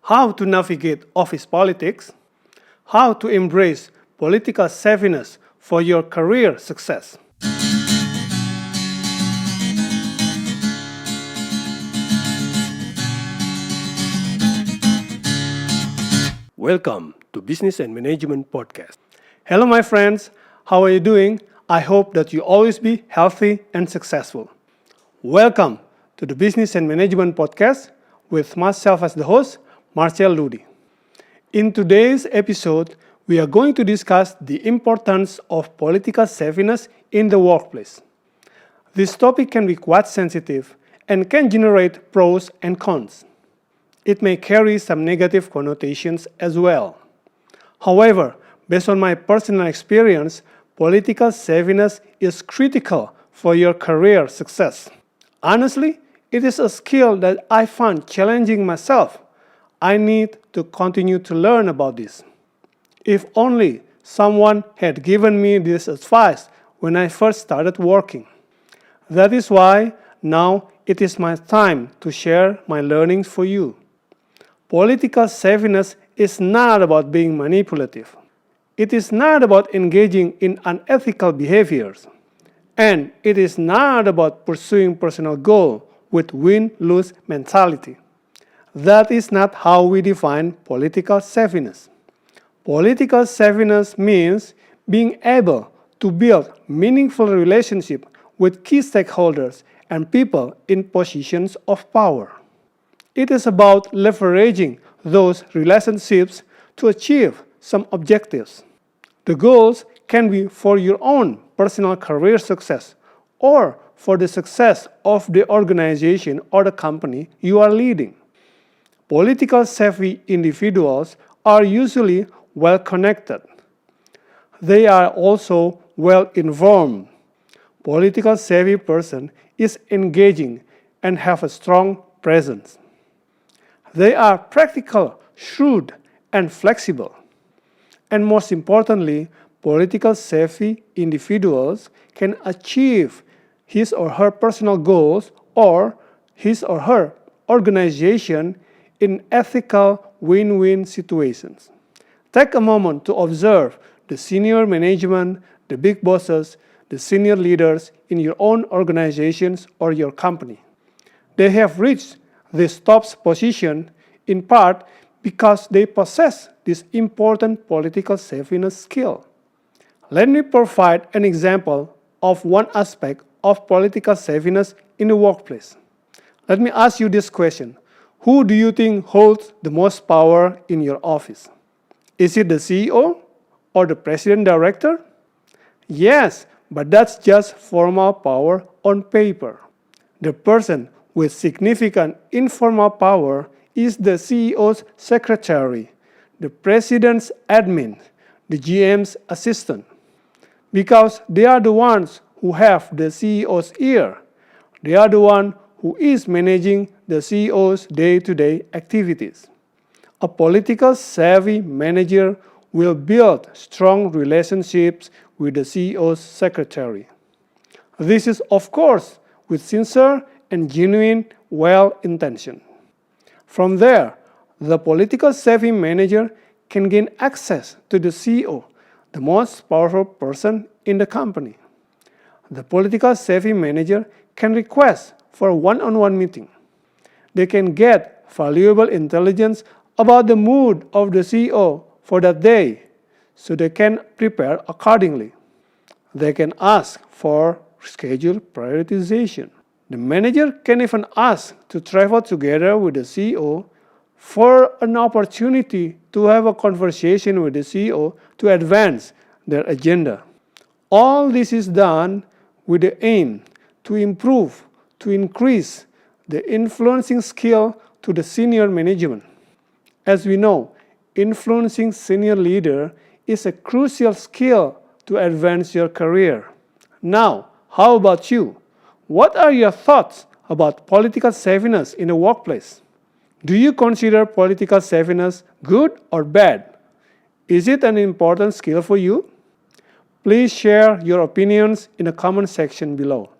how to navigate office politics, how to embrace political savviness for your career success. Welcome to Business and Management Podcast. Hello, my friends. How are you doing? I hope that you always be healthy and successful. Welcome to the Business and Management Podcast with myself as the host, Marcel Ludi. In today's episode, we are going to discuss the importance of political savviness in the workplace. This topic can be quite sensitive and can generate pros and cons. It may carry some negative connotations as well. However, based on my personal experience, political savviness is critical for your career success. Honestly, it is a skill that I find challenging myself. I need to continue to learn about this. If only someone had given me this advice when I first started working. That is why now it is my time to share my learnings for you. Political savviness is not about being manipulative. It is not about engaging in unethical behaviors. And it is not about pursuing personal goals with win-lose mentality. That is not how we define political savviness. Political savviness means being able to build meaningful relationships with key stakeholders and people in positions of power. It is about leveraging those relationships to achieve some objectives. The goals can be for your own personal career success or for the success of the organization or the company you are leading. Political savvy individuals are usually well connected. They are also well informed. Political savvy person is engaging and have a strong presence. They are practical, shrewd, and flexible. And most importantly, political savvy individuals can achieve his or her personal goals or his or her organization in ethical win-win situations. Take a moment to observe the senior management, the big bosses, the senior leaders in your own organizations or your company. They have reached this top position in part because they possess this important political savviness skill. Let me provide an example of one aspect of political savviness in the workplace. Let me ask you this question. Who do you think holds the most power in your office? Is it the CEO or the president director? Yes, but that's just formal power on paper. The person with significant informal power is the CEO's secretary, the president's admin, the GM's assistant. Because they are the ones who have the CEO's ear. They are the one who is managing the CEO's day-to-day activities. A political savvy manager will build strong relationships with the CEO's secretary. This is, of course, with sincere and genuine well-intention. From there, the political savvy manager can gain access to the CEO, the most powerful person in the company. The political savvy manager can request for a one-on-one meeting. They can get valuable intelligence about the mood of the CEO for that day, so they can prepare accordingly. They can ask for schedule prioritization. The manager can even ask to travel together with the CEO for an opportunity to have a conversation with the CEO to advance their agenda. All this is done with the aim to improve, to increase the influencing skill to the senior management. As we know, influencing senior leader is a crucial skill to advance your career. Now, how about you? What are your thoughts about political savviness in the workplace? Do you consider political savviness good or bad? Is it an important skill for you? Please share your opinions in the comment section below.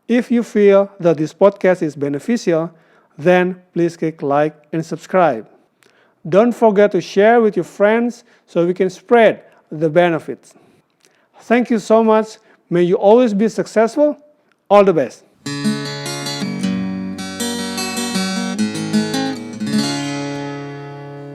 If you feel that this podcast is beneficial, then please click like and subscribe. Don't forget to share with your friends so we can spread the benefits. Thank you so much. May you always be successful. All the best.